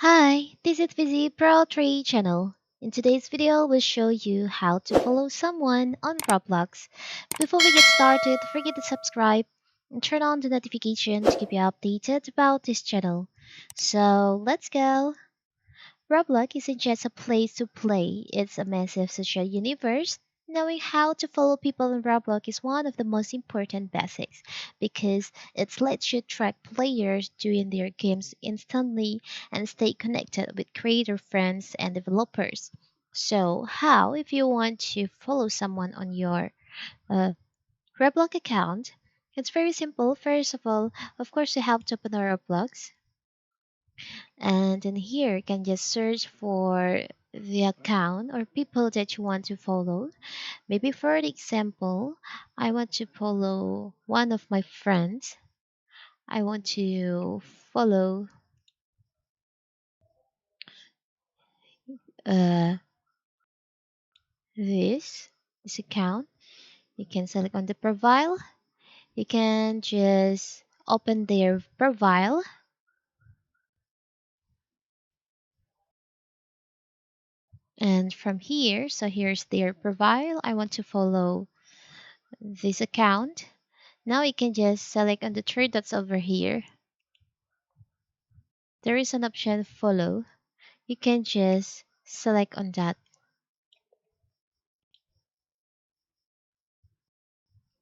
Hi, this is Busy Pro 3 channel. In today's video, we'll show you how to follow someone on Roblox. Before we get started, don't forget to subscribe and turn on the notification to keep you updated about this channel. So let's go! Roblox isn't just a place to play, it's a massive social universe. Knowing how to follow people in Roblox is one of the most important basics because it lets you track players doing their games instantly and stay connected with creator friends and developers. So, how if you want to follow someone on your uh, Roblox account? It's very simple. First of course, you have to open our Roblox, and in here you can just search for the account or people that you want to follow. Maybe for example, I want to follow one of my friends. I want to follow uh, this account. You can select on the profile. You can just open their profile, and from here, so here's their profile. I want to follow this account. Now you can just select on the three dots over here. There is an option follow. You can just select on that.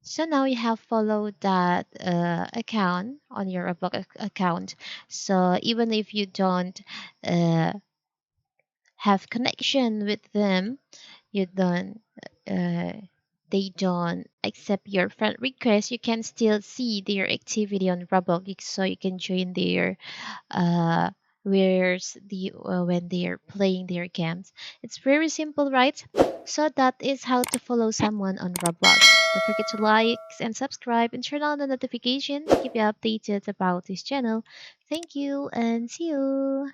So now you have followed that account on your Roblox account. So even if you don't uh, have connection with them, you don't uh, they don't accept your friend request, you can still see their activity on Roblox, so you can join their uh, where's the when they are playing their games. It's very simple, right? So that is how to follow someone on Roblox. Don't forget to like and subscribe and turn on the notification to keep you updated about this channel. Thank you and see you.